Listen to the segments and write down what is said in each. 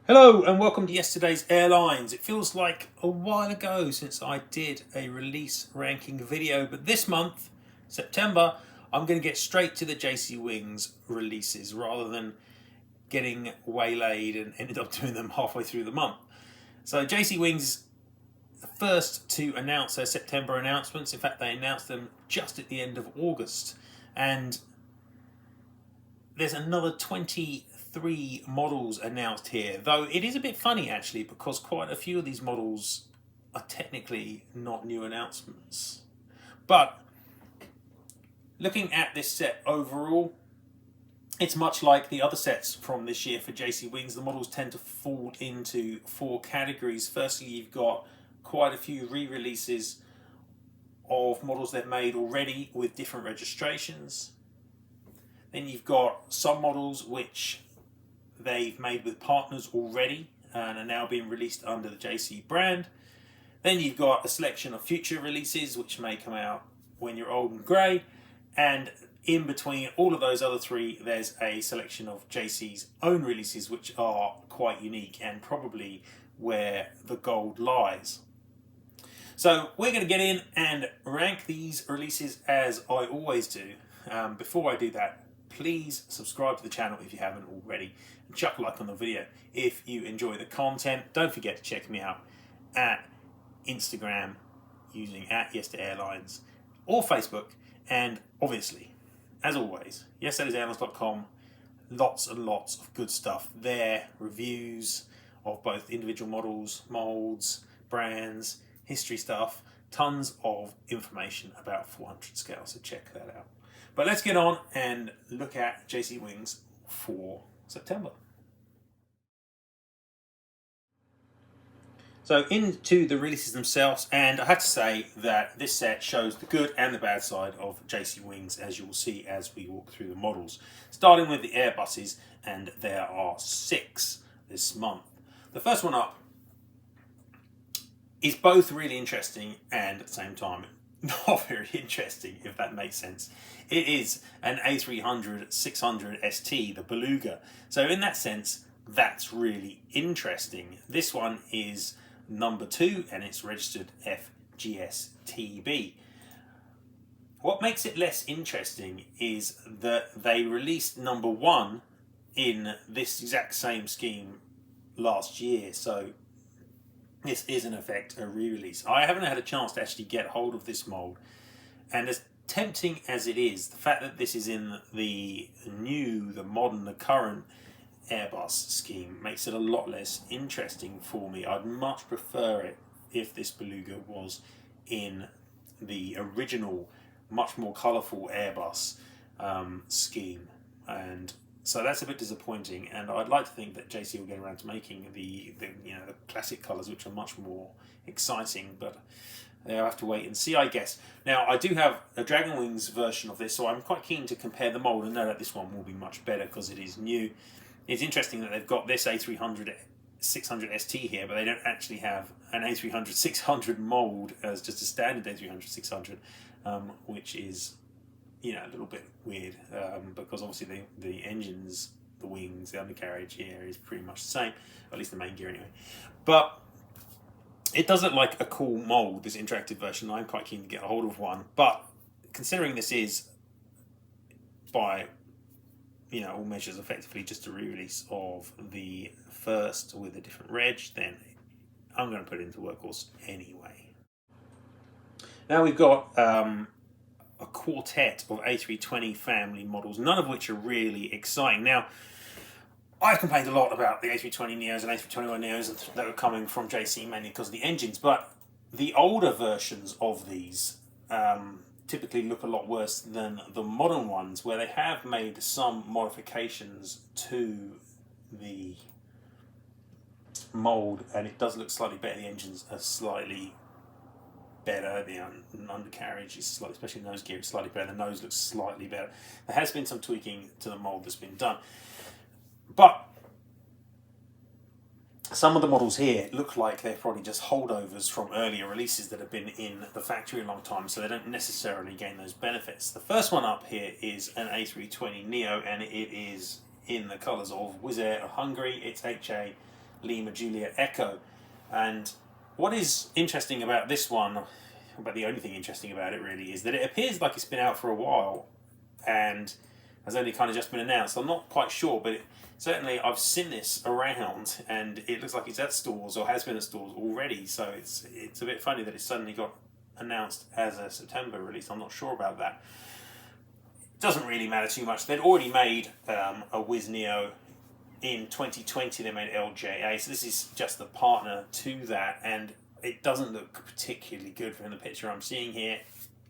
Hello and welcome to yesterday's Airlines. It feels like a while ago since I did a release ranking video, but this month, September, I'm going to get straight to the JC Wings releases rather than getting waylaid and ended up doing them halfway through the month. So JC Wings, the first to announce their September announcements. In fact, they announced them just at the end of August. And there's another 23 models announced here, though it is a bit funny actually because quite a few of these models are technically not new announcements. But looking at this set overall, it's much like the other sets from this year for JC Wings. The models tend to fall into four categories. Firstly, you've got quite a few re-releases of models they've made already with different registrations. Then you've got some models which they've made with partners already and are now being released under the JC brand. Then you've got a selection of future releases which may come out when you're old and grey. And in between all of those other three, there's a selection of JC's own releases which are quite unique and probably where the gold lies. So we're going to get in and rank these releases as I always do. Before I do that, please subscribe to the channel if you haven't already and chuck a like on the video if you enjoy the content. Don't forget to check me out at Instagram using @YesterdayAirlines or Facebook, and obviously, as always, yesterdaysairlines.com. Lots and lots of good stuff there, reviews of both individual models, molds, brands, history stuff, tons of information about 400 scale, so check that out. But let's get on and look at JC Wings for September. So into the releases themselves, and I have to say that this set shows the good and the bad side of JC Wings, as you will see as we walk through the models. Starting with the Airbuses, and there are 6 this month. The first one up is both really interesting and at the same time not very interesting, if that makes sense. It is an A300-600 ST, the Beluga. So in that sense, that's really interesting. This one is number 2 and it's registered FGSTB. What makes it less interesting is that they released number 1 in this exact same scheme last year. So this is in effect a re-release. I haven't had a chance to actually get hold of this mould, and as tempting as it is, the fact that this is in the new, the modern, the current Airbus scheme makes it a lot less interesting for me. I'd much prefer it if this Beluga was in the original, much more colourful Airbus scheme, and so that's a bit disappointing, and I'd like to think that JC will get around to making the classic colours, which are much more exciting, but they'll have to wait and see, I guess. Now, I do have a Dragon Wings version of this, so I'm quite keen to compare the mould and know that this one will be much better because it is new. It's interesting that they've got this A300-600 ST here, but they don't actually have an A300-600 mould as just a standard A300-600, which is a little bit weird because obviously the engines, the wings, the undercarriage here is pretty much the same, at least the main gear anyway. But it does look like a cool mould, this interactive version. I'm quite keen to get a hold of one. But considering this is, by all measures, effectively just a re-release of the first with a different reg, then I'm going to put it into Workhorse anyway. Now we've got a quartet of A320 family models, none of which are really exciting. Now, I've complained a lot about the A320neos and A321neos that are coming from JC mainly because of the engines, but the older versions of these typically look a lot worse than the modern ones, where they have made some modifications to the mould, and it does look slightly better. The engines are slightly better, the undercarriage is slightly, especially nose gear, is slightly better, the nose looks slightly better. There has been some tweaking to the mould that's been done, but some of the models here look like they're probably just holdovers from earlier releases that have been in the factory a long time, so they don't necessarily gain those benefits. The first one up here is an A320neo, and it is in the colours of Wizz Air of Hungary. It's HA Lima Juliet Echo. And what is interesting about this one, but the only thing interesting about it really, is that it appears like it's been out for a while and has only kind of just been announced. I'm not quite sure, but certainly I've seen this around and it looks like it's at stores or has been at stores already. So it's a bit funny that it suddenly got announced as a September release. I'm not sure about that. Doesn't really matter too much. They'd already made a Wiz Neo in 2020. They made LJA, so this is just the partner to that, and it doesn't look particularly good from the picture I'm seeing here.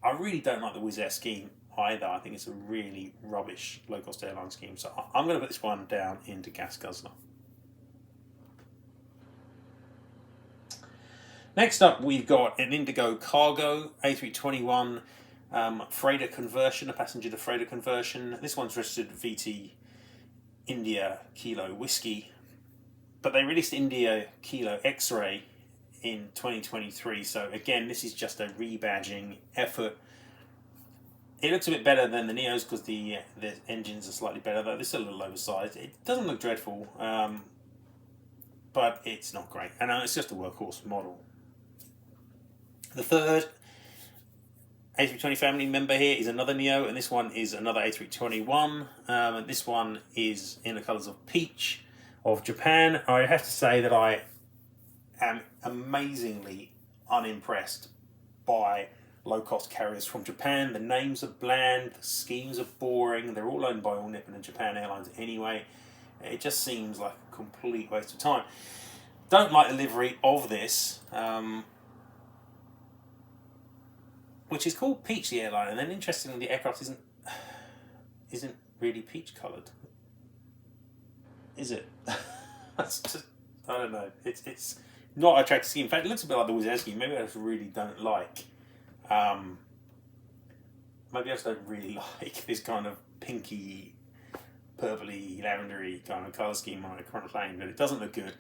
I really don't like the Wizz Air scheme either. I think it's a really rubbish low-cost airline scheme, so I'm going to put this one down into Gas Guzzler. Next up, we've got an Indigo Cargo A321 freighter conversion, a passenger to freighter conversion. This one's registered VT India Kilo Whiskey, but they released India Kilo X-Ray in 2023, so again this is just a rebadging effort. It looks a bit better than the Neos because the engines are slightly better, though this is a little oversized. It doesn't look dreadful, but it's not great, and it's just a workhorse model. The third A320 family member here is another Neo, and this one is another A321. And this one is in the colours of peach of Japan. I have to say that I am amazingly unimpressed by low-cost carriers from Japan. The names are bland, the schemes are boring, they're all owned by All Nippon and Japan Airlines anyway. It just seems like a complete waste of time. Don't like the livery of this. Which is called Peach, the airline, and then interestingly the aircraft isn't really peach coloured, is it? That's just, I don't know. It's not an attractive scheme. In fact, it looks a bit like the Wizz Air scheme. Maybe I just really don't like. Maybe I just don't really like this kind of pinky, purpley, lavendery kind of colour scheme on a current plane, but it doesn't look good.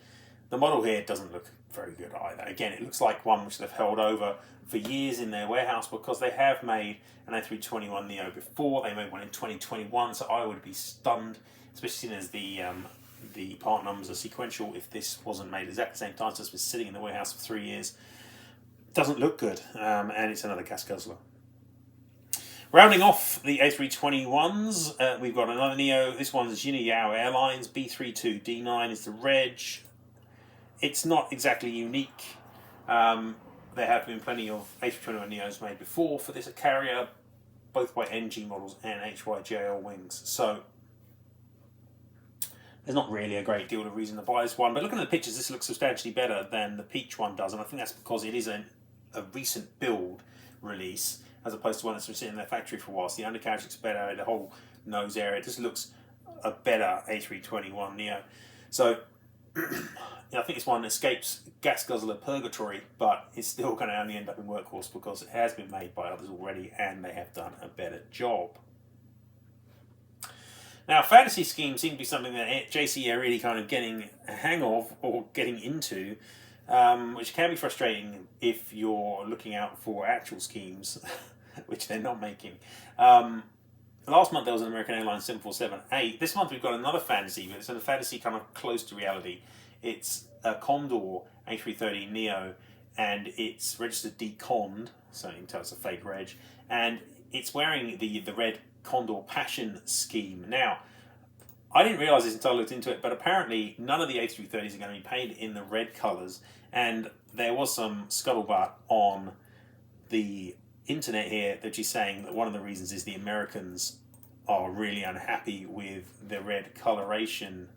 The model here doesn't look very good either. Again, it looks like one which they've held over for years in their warehouse because they have made an A321 Neo before. They made one in 2021, so I would be stunned, especially as the part numbers are sequential, if this wasn't made exactly the same time. So it's been sitting in the warehouse for 3 years. Doesn't look good, and it's another Gas Guzzler. Rounding off the A321s, we've got another Neo. This one's Jinyao Airlines, B32D9 is the reg. It's not exactly unique. There have been plenty of A321 Neos made before for this carrier, both by NG models and HYJL wings. So there's not really a great deal of reason to buy this one. But looking at the pictures, this looks substantially better than the Peach one does. And I think that's because it is a recent build release, as opposed to one that's been sitting in their factory for a while. So the undercarriage looks better, the whole nose area, it just looks a better A321 Neo. So I think this one escapes Gas Guzzler purgatory, but it's still going to only end up in workhorse because it has been made by others already and they have done a better job. Now, fantasy schemes seem to be something that JC are really kind of getting a hang of or getting into, which can be frustrating if you're looking out for actual schemes, which they're not making. Last month there was an American Airlines 747-8. This month we've got another fantasy, but it's a fantasy kind of close to reality. It's a Condor A330 Neo, and it's registered deconned, so you can tell it's a fake reg, and it's wearing the red Condor Passion scheme. Now, I didn't realise this until I looked into it, but apparently none of the A330s are going to be painted in the red colours, and there was some scuttlebutt on the internet here that she's saying that one of the reasons is the Americans are really unhappy with the red coloration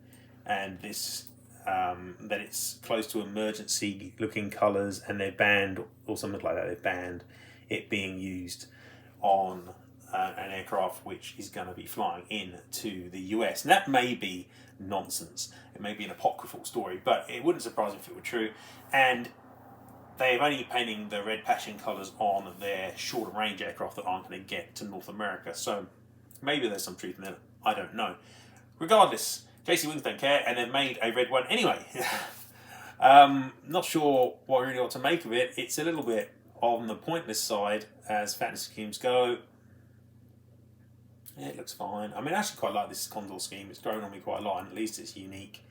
and this that it's close to emergency looking colours, and they've banned, or something like that, they've banned it being used on an aircraft which is going to be flying into the US. And that may be nonsense. It may be an apocryphal story, but it wouldn't surprise me if it were true. And they're only painting the red passion colours on their shorter range aircraft that aren't going to get to North America. So maybe there's some truth in it. I don't know. Regardless, JC Wings don't care, and they've made a red one anyway. Not sure what I really ought to make of it. It's a little bit on the pointless side as fantasy schemes go. Yeah, it looks fine. I mean, I actually quite like this Condor scheme. It's grown on me quite a lot, and at least it's unique.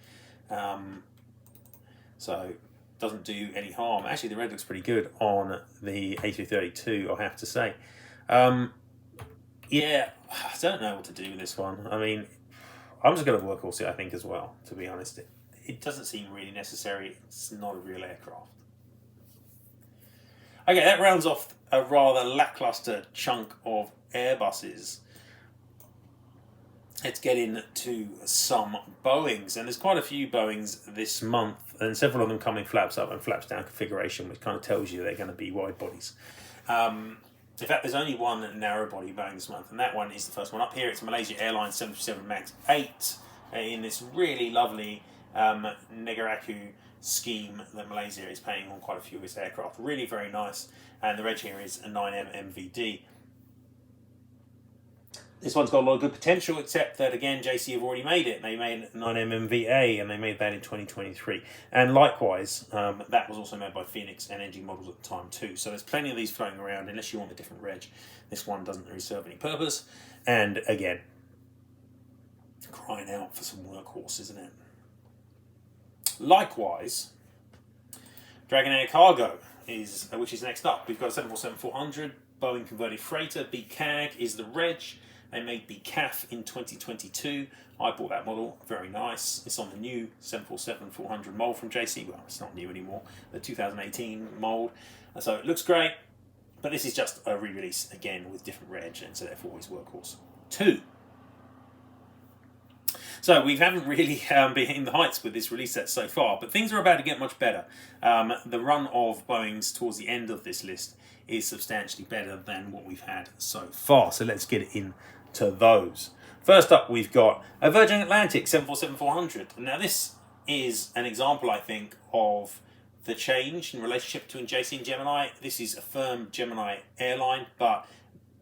so doesn't do any harm. Actually, the red looks pretty good on the A332, I have to say. Yeah, I don't know what to do with this one. I mean, I'm just going to workhorse it, I think, as well, to be honest. It doesn't seem really necessary. It's not a real aircraft. Okay, that rounds off a rather lackluster chunk of Airbuses. Let's get into some Boeings, and there's quite a few Boeings this month, and several of them come in flaps up and flaps down configuration, which kind of tells you they're going to be wide bodies. In fact, there's only one narrow body Boeing this month, and that one is the first one up here. It's Malaysia Airlines 737 MAX 8 in this really lovely Negaraku scheme that Malaysia is paying on quite a few of its aircraft. Really very nice, and the reg here is a 9M MVD. This one's got a lot of good potential, except that, again, JC have already made it. They made 9M MVA, and they made that in 2023. And likewise, that was also made by Phoenix and NG Models at the time too. So there's plenty of these floating around, unless you want a different reg. This one doesn't really serve any purpose. And again, crying out for some workhorse, isn't it? Likewise, Dragonair Cargo is, which is next up. We've got a 747-400 Boeing converted freighter. BCAG is the reg. They made BCAF in 2022. I bought that model, very nice. It's on the new 747-400 mould from JC. Well, it's not new anymore, the 2018 mould. So it looks great, but this is just a re-release again with different reg, and so therefore it's workhorse 2. So we haven't really been in the heights with this release set so far, but things are about to get much better. The run of Boeings towards the end of this list is substantially better than what we've had so far. So let's get into those. First up, we've got a Virgin Atlantic 747-400. Now this is an example, I think, of the change in relationship between JC and Gemini. This is a firm Gemini airline, but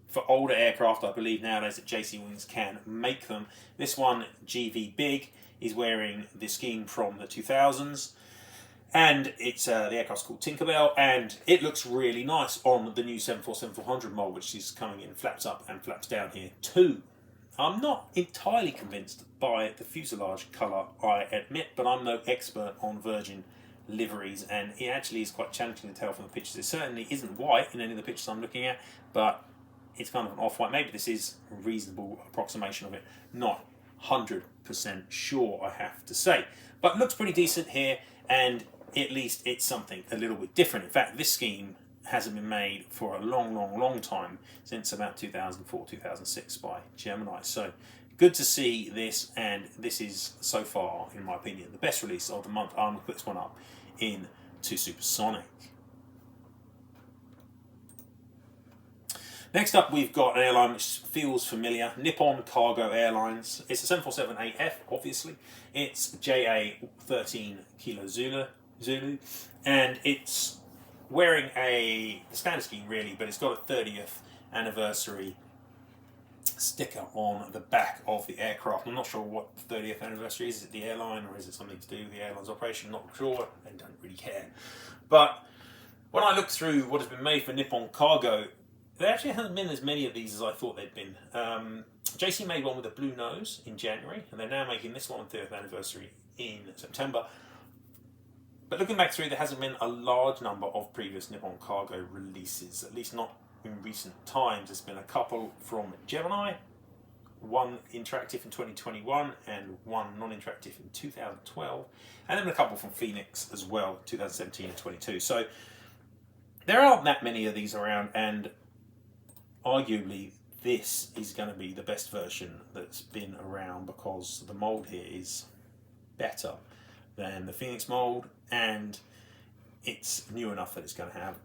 for older aircraft, I believe nowadays that JC Wings can make them. This one, GV Big, is wearing the scheme from the 2000s. And it's the aircraft's called Tinkerbell, and it looks really nice on the new 747-400 mould, which is coming in flaps up and flaps down here too. I'm not entirely convinced by the fuselage colour, I admit, but I'm no expert on Virgin liveries, and it actually is quite challenging to tell from the pictures. It certainly isn't white in any of the pictures I'm looking at, but it's kind of an off-white. Maybe this is a reasonable approximation of it. Not 100% sure, I have to say. But it looks pretty decent here, and at least it's something a little bit different. In fact, this scheme hasn't been made for a long time, since about 2004, 2006 by Gemini. So good to see this, and this is, so far, in my opinion, the best release of the month. I'm going to put this one up into Supersonic. Next up, we've got an airline which feels familiar, Nippon Cargo Airlines. It's a 747-8F, obviously. It's JA 13 Kilo Zulu, and it's wearing the standard scheme really, but it's got a 30th anniversary sticker on the back of the aircraft. I'm not sure what the 30th anniversary is. Is it the airline, or is it something to do with the airline's operation? Not sure. I don't really care. But when I look through what has been made for Nippon Cargo, there actually hasn't been as many of these as I thought there'd been. JC made one with a blue nose in January, and they're now making this one on 30th anniversary in September. But looking back through, there hasn't been a large number of previous Nippon Cargo releases, at least not in recent times. There's been a couple from Gemini, one interactive in 2021 and one non-interactive in 2012, and then a couple from Phoenix as well, 2017 and 22. So there aren't that many of these around, and arguably this is going to be the best version that's been around, because the mould here is better than the Phoenix mould, and it's new enough that it's going to have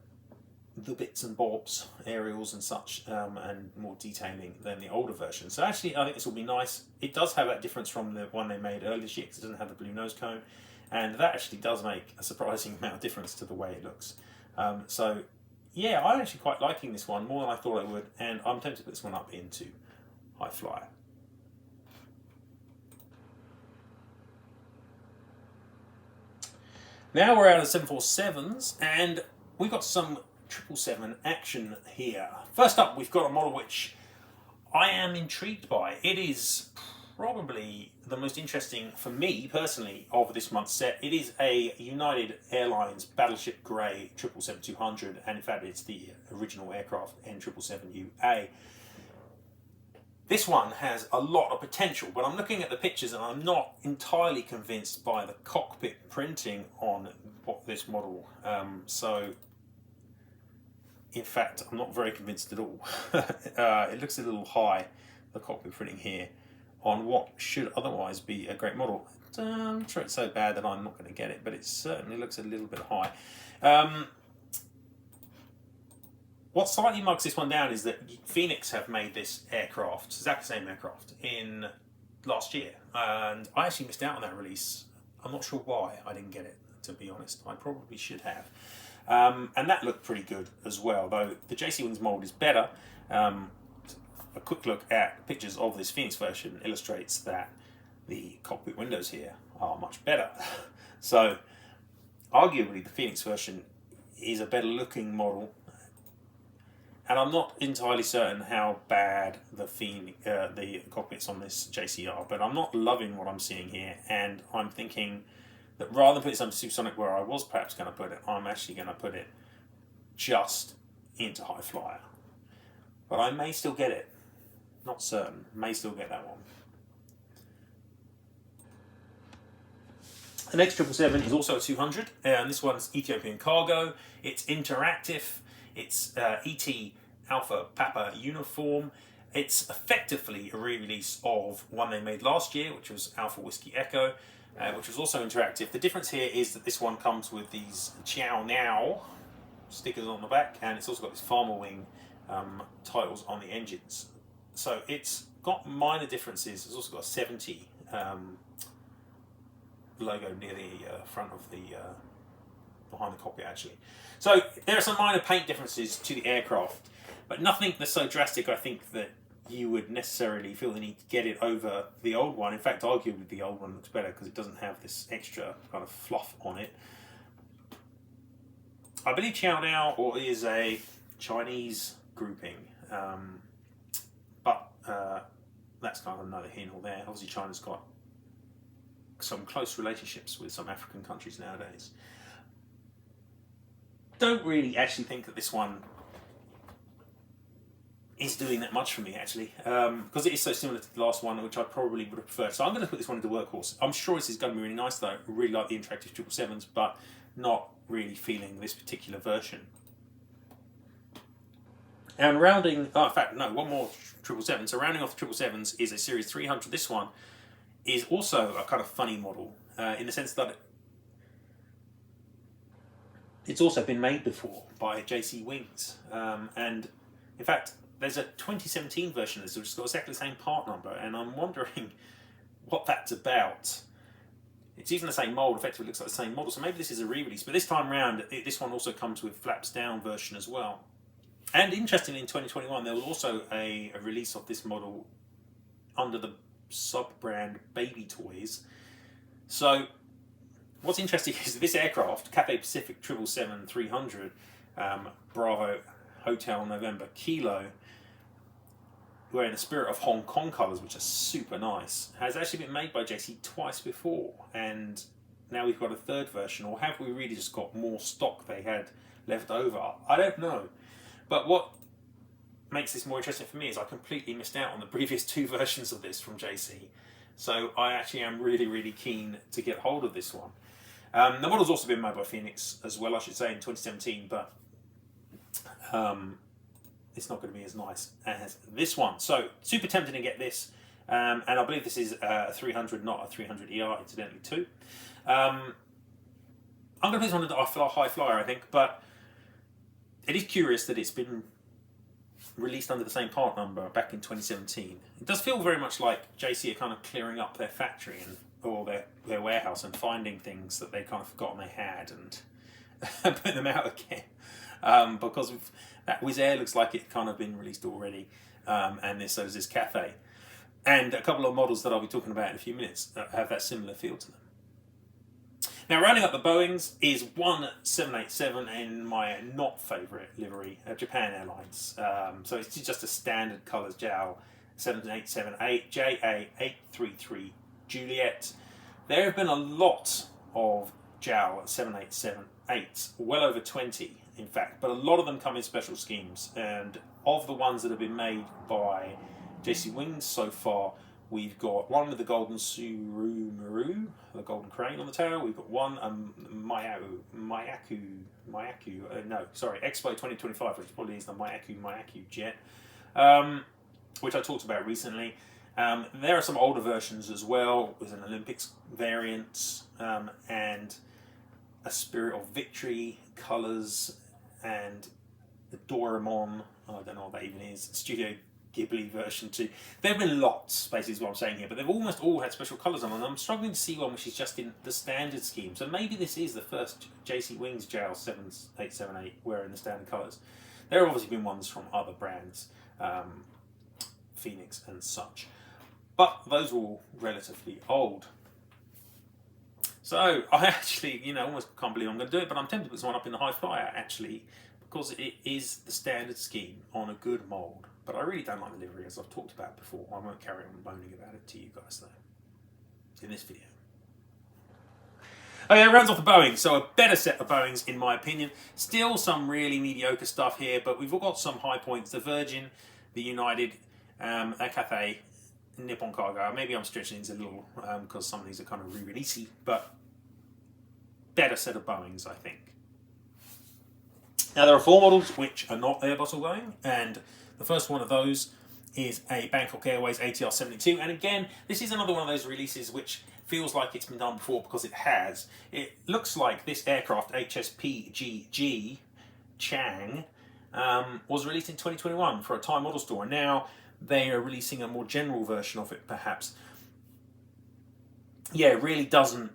the bits and bobs, aerials and such, and more detailing than the older version. So actually I think this will be nice. It does have that difference from the one they made earlier this year, because it doesn't have the blue nose cone, and that actually does make a surprising amount of difference to the way it looks. So yeah, I'm actually quite liking this one, more than I thought I would, and I'm tempted to put this one up into High Flyer. Now we're out of 747s, and we've got some 777 action here. First up, we've got a model which I am intrigued by. It is probably the most interesting for me personally of this month's set. It is a United Airlines Battleship Grey 777-200, and in fact it's the original aircraft N777UA. This one has a lot of potential, but I'm looking at the pictures and I'm not entirely convinced by the cockpit printing on this model. So, in fact, I'm not very convinced at all. It looks a little high, the cockpit printing here, on what should otherwise be a great model. I'm not sure it's so bad that I'm not going to get it, but it certainly looks a little bit high. What slightly mugs this one down is that Phoenix have made this aircraft, exactly the same aircraft, in last year. And I actually missed out on that release. I'm not sure why I didn't get it, to be honest. I probably should have. And that looked pretty good as well, though the JC Wings mould is better. A quick look at pictures of this Phoenix version illustrates that the cockpit windows here are much better. So, arguably, the Phoenix version is a better looking model. And I'm not entirely certain how bad the cockpits on this JC are, but I'm not loving what I'm seeing here, and I'm thinking that rather than put this under Supersonic where I was perhaps going to put it, I'm actually going to put it just into High Flyer. But I may still get it. Not certain. May still get that one. The next 777 is also a 200, and this one's Ethiopian Cargo. It's interactive. It's ET Alpha Papa uniform. It's effectively a re-release of one they made last year, which was Alpha Whiskey Echo, which was also interactive. The difference here is that this one comes with these Chow Now stickers on the back, and it's also got this Farmer Wing titles on the engines. So it's got minor differences. It's also got a 70 logo near the front of the behind the cockpit, actually. So there are some minor paint differences to the aircraft, but nothing that's so drastic, I think, that you would necessarily feel the need to get it over the old one. In fact, arguably the old one looks better because it doesn't have this extra kind of fluff on it. I believe Chow Now is a Chinese grouping, but that's kind of another here nor there. Obviously, China's got some close relationships with some African countries nowadays. Don't really actually think that this one is doing that much for me, actually, because it is so similar to the last one, which I probably would have preferred. So I'm going to put this one into Workhorse. I'm sure this is going to be really nice, though. I really like the interactive 777s, but not really feeling this particular version. And rounding, in fact, no, one more 777. So rounding off the 777s is a Series 300. This one is also a kind of funny model in the sense that it's also been made before by JC Wings. And in fact, there's a 2017 version of this which has got exactly the same part number, and I'm wondering what that's about. It's even the same mould, effectively looks like the same model, so maybe this is a re-release. But this time round, this one also comes with flaps down version as well. And interestingly, in 2021, there was also a release of this model under the sub-brand Baby Toys. So what's interesting is that this aircraft, Cathay Pacific 777-300, Bravo Hotel November Kilo, wearing the spirit of Hong Kong colours, which are super nice, has actually been made by JC twice before, and now we've got a third version. Or have we really just got more stock they had left over? I don't know. But what makes this more interesting for me is I completely missed out on the previous two versions of this from JC. So I actually am really, really keen to get hold of this one. The model's also been made by Phoenix as well, I should say, in 2017, but it's not going to be as nice as this one. So super tempted to get this, and I believe this is a 300, not a 300ER, incidentally, too. I'm going to put this one into High Flyer, I think, but it is curious that it's been released under the same part number back in 2017. It does feel very much like JC are kind of clearing up their factory or their warehouse and finding things that they kind of forgotten they had and putting them out again. Because that Wizz Air looks like it's kind of been released already, and so does this Cathay. And a couple of models that I'll be talking about in a few minutes have that similar feel to them. Now, rounding up the Boeings is one 787 in my not favourite livery, Japan Airlines. So it's just a standard colours JAL 7878 JA833 Juliet. There have been a lot of JAL 7878, well over 20 in fact, but a lot of them come in special schemes, and of the ones that have been made by JC Wings so far, we've got one with the golden Maru, the golden crane on the tail. We've got one Expo 2025, which probably is the Myaku jet, which I talked about recently. There are some older versions as well, with an Olympics variant, and a Spirit of Victory colours, and the Doraemon, I don't know what that even is, Studio Ghibli version 2. There have been lots, basically is what I'm saying here, but they've almost all had special colours on them, and I'm struggling to see one which is just in the standard scheme. So maybe this is the first JC Wings JAL 7878 wearing the standard colours. There have obviously been ones from other brands, Phoenix and such, but those were all relatively old. So I actually, almost can't believe I'm going to do it, but I'm tempted to put this one up in the high flyer, actually, because it is the standard scheme on a good mould. But I really don't like the livery, as I've talked about before. I won't carry on moaning about it to you guys, though, in this video. Okay, that rounds off the Boeing. So a better set of Boeings, in my opinion. Still some really mediocre stuff here, but we've all got some high points. The Virgin, the United, Cathay, Nippon Cargo. Maybe I'm stretching these a little because some of these are kind of re-releasey, but better set of Boeings, I think. Now there are 4 models which are not Airbus or Boeing, and the first one of those is a Bangkok Airways ATR 72, and again, this is another one of those releases which feels like it's been done before, because it has. It looks like this aircraft, HSPGG Chang, was released in 2021 for a Thai model store, and now they are releasing a more general version of it, perhaps. Yeah, it really doesn't,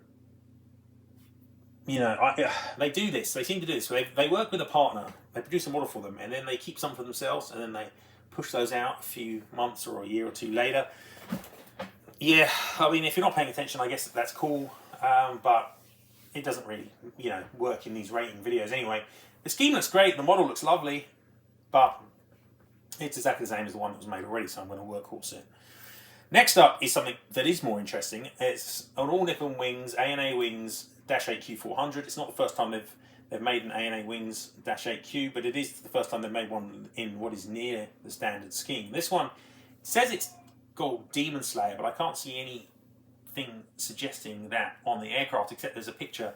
they do this, they seem to do this. They work with a partner, they produce a model for them, and then they keep some for themselves, and then they push those out a few months or a year or two later. Yeah, I mean, if you're not paying attention, I guess that's cool, but it doesn't really, work in these rating videos anyway. The scheme looks great, the model looks lovely, but it's exactly the same as the one that was made already, so I'm going to workhorse it. Next up is something that is more interesting. It's an all Nippon Wings, ANA Wings, -8Q400. It's not the first time they've made an ANA Wings -8Q, but it is the first time they've made one in what is near the standard scheme. This one says it's called Demon Slayer, but I can't see anything suggesting that on the aircraft, except there's a picture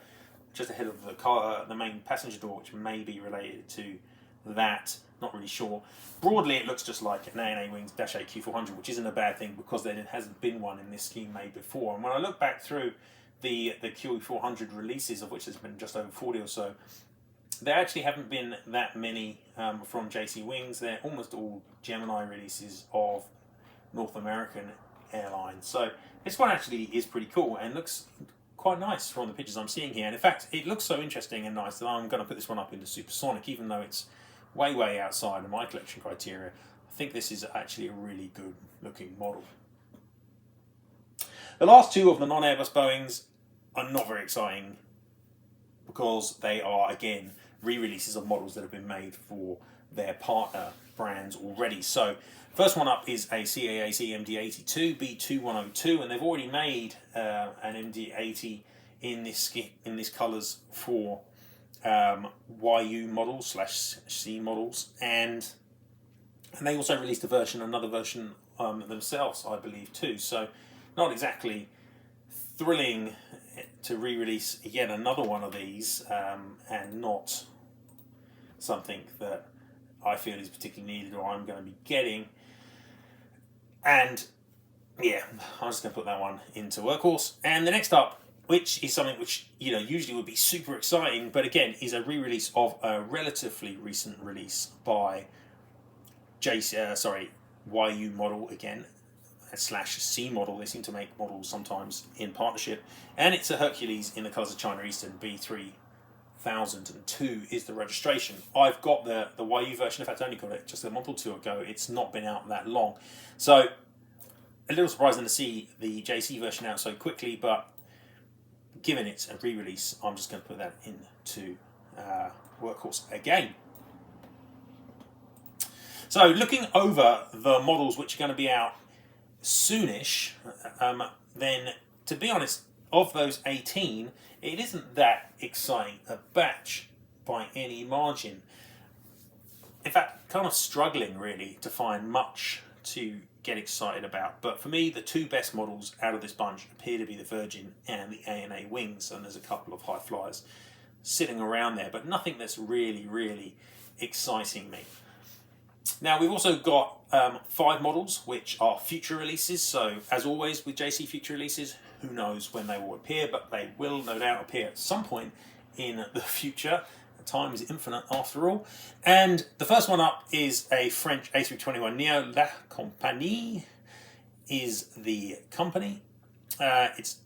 just ahead of the car, the main passenger door, which may be related to that. Not really sure. Broadly, it looks just like an ANA Wings -8Q400, which isn't a bad thing, because there hasn't been one in this scheme made before. And when I look back through the QE400 releases, of which there's been just over 40 or so, there actually haven't been that many from JC Wings. They're almost all Gemini releases of North American airlines. So this one actually is pretty cool and looks quite nice from the pictures I'm seeing here. And in fact, it looks so interesting and nice that I'm going to put this one up into Supersonic, even though it's way outside of my collection criteria. I think this is actually a really good looking model. The last 2 of the non-Airbus Boeings are not very exciting, because they are, again, re-releases of models that have been made for their partner brands already. So first one up is a CAAC MD-82 B2102, and they've already made an MD-80 in this colours for YU models / C models, and they also released another version themselves, I believe, too. So not exactly thrilling to re-release yet another one of these, and not something that I feel is particularly needed or I'm going to be getting. And yeah, I'm just going to put that one into workhorse. And the next up, which is something which usually would be super exciting, but again is a re-release of a relatively recent release by YU model again / C model. They seem to make models sometimes in partnership, and it's a Hercules in the colours of China Eastern. B3002 is the registration. I've got the YU version. In fact, I only got it just a month or 2 ago. It's not been out that long, so a little surprising to see the JC version out so quickly, but given it's a re-release, I'm just going to put that into workhorse again. So looking over the models which are going to be out soonish, then to be honest, of those 18, it isn't that exciting a batch by any margin. In fact, kind of struggling really to find much to get excited about. But for me, the two best models out of this bunch appear to be the Virgin and the ANA wings, and there's a couple of high flyers sitting around there, but nothing that's really exciting me. Now we've also got 5 models which are future releases, so as always with JC future releases, who knows when they will appear, but they will no doubt appear at some point in the future. Time is infinite after all. And the first one up is a French A321neo. La Compagnie is the company. It's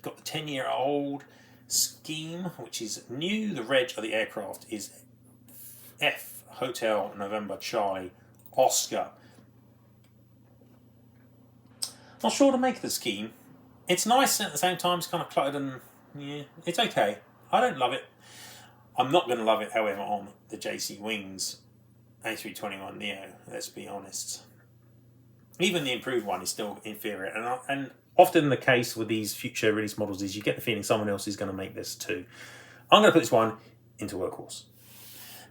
got the 10-year-old scheme, which is new. The reg of the aircraft is F Hotel November Charlie Oscar. Not sure to make of the scheme. It's nice, and at the same time it's kind of cluttered, and yeah, it's okay. I don't love it. I'm not going to love it, however, on the JC Wings A321neo, let's be honest. Even the improved one is still inferior, and often the case with these future release models is you get the feeling someone else is going to make this too. I'm going to put this one into Workhorse.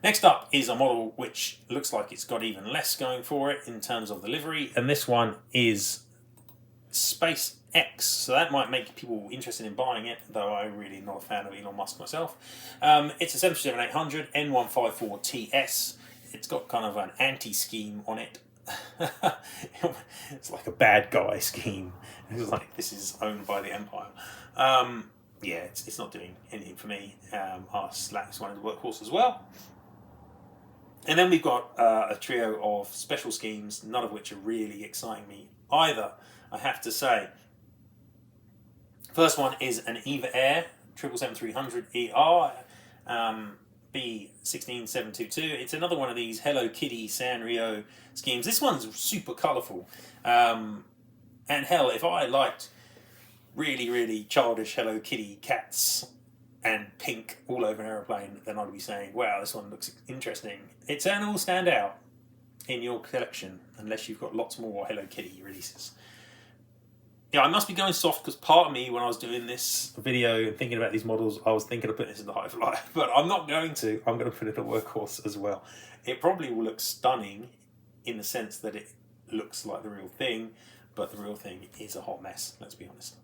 Next up is a model which looks like it's got even less going for it in terms of the livery, and this one is SpaceX. So that might make people interested in buying it, though I'm really not a fan of Elon Musk myself. It's a 737-800 N154TS. It's got kind of an anti-scheme on it. It's like a bad guy scheme. It's like this is owned by the Empire. Yeah, it's not doing anything for me. I'll slap this one into Workhorse as well. And then we've got a trio of special schemes, none of which are really exciting me either, I have to say. First one is an Eva Air 777-300ER B16722. It's another one of these Hello Kitty Sanrio schemes. This one's super colourful. And hell, if I liked really childish Hello Kitty cats and pink all over an aeroplane, then I'd be saying, wow, this one looks interesting. It certainly will stand out in your collection, unless you've got lots more Hello Kitty releases. Yeah, I must be going soft because part of me, when I was doing this video and thinking about these models, I was thinking of putting this in the high flyer, but I'm not going to. I'm going to put it in a Workhorse as well. It probably will look stunning in the sense that it looks like the real thing, but the real thing is a hot mess, let's be honest.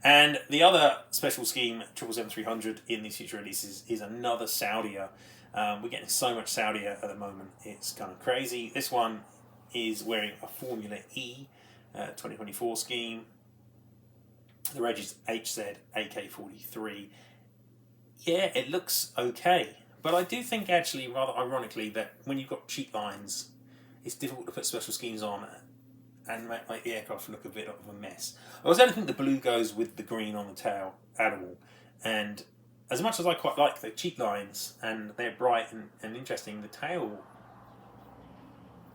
And the other special scheme, 777-300 in these future releases, is another Saudia. We're getting so much Saudia at the moment, it's kind of crazy. This one is wearing a Formula E 2024 scheme. The reg is HZ AK43. Yeah, it looks okay, but I do think actually, rather ironically, that when you've got cheat lines, it's difficult to put special schemes on and make the aircraft look a bit of a mess. I also don't think the blue goes with the green on the tail at all, and as much as I quite like the cheat lines and they're bright and interesting, the tail,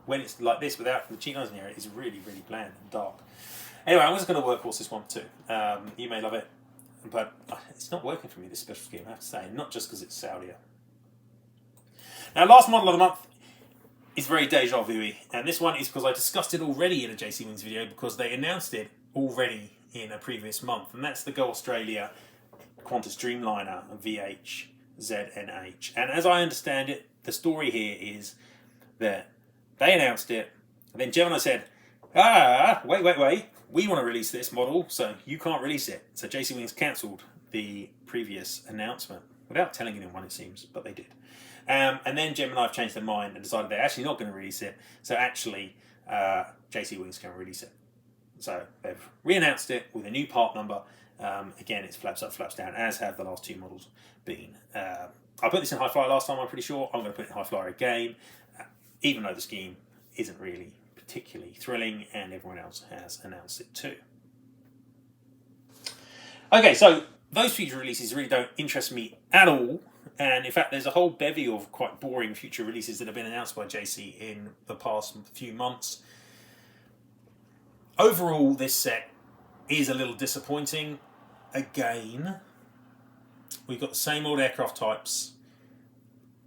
when it's like this without the cheat lines near it, is really bland and dark. Anyway, I'm just going to Workhorse this one too. You may love it, but it's not working for me, this special scheme, I have to say, not just because it's Saudia. Now, last model of the month is very deja vu-y, and this one is because I discussed it already in a JC Wings video because they announced it already in a previous month, and that's the Go Australia Qantas Dreamliner VHZNH. And as I understand it, the story here is that they announced it, and then Gemini said, wait, we want to release this model, so you can't release it. So JC Wings cancelled the previous announcement, without telling anyone it seems, but they did. And then Gemini have changed their mind and decided they're actually not going to release it, so actually JC Wings can release it. So they've re-announced it with a new part number. Again, it's flaps up, flaps down, as have the last two models been. I put this in high flyer last time, I'm pretty sure. I'm going to put it in high flyer again, even though the scheme isn't really particularly thrilling and everyone else has announced it too. Okay, so those future releases really don't interest me at all. And in fact, there's a whole bevy of quite boring future releases that have been announced by JC in the past few months. Overall, this set is a little disappointing. Again, we've got the same old aircraft types,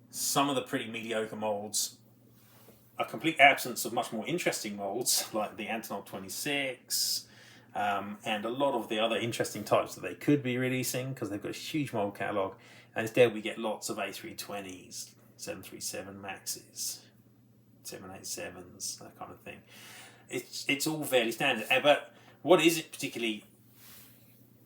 some of the pretty mediocre molds, a complete absence of much more interesting molds like the Antonov 26 and a lot of the other interesting types that they could be releasing, because they've got a huge mold catalogue. And instead we get lots of A320s, 737 Maxes, 787s, that kind of thing. It's all fairly standard. But what is particularly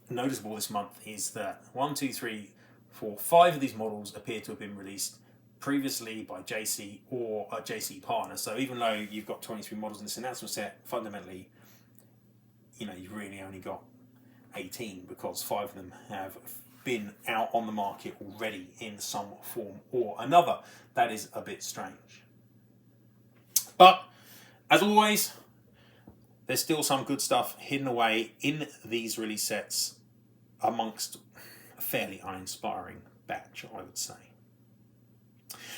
noticeable this month is that 1, 2, 3, 4, 5 of these models appear to have been released previously by JC or a JC partner. So even though you've got 23 models in this announcement set, fundamentally, you've really only got 18, because 5 of them have been out on the market already in some form or another. That is a bit strange. But as always, there's still some good stuff hidden away in these release sets amongst a fairly uninspiring batch, I would say.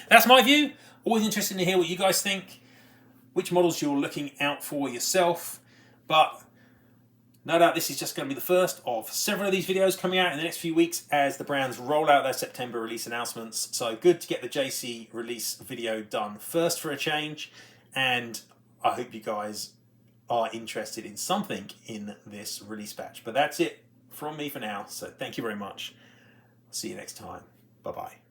That's my view. Always interested to hear what you guys think, which models you're looking out for yourself. But no doubt this is just going to be the first of several of these videos coming out in the next few weeks as the brands roll out their September release announcements. So good to get the JC release video done first for a change. And I hope you guys are interested in something in this release batch. But that's it from me for now. So thank you very much. See you next time. Bye-bye.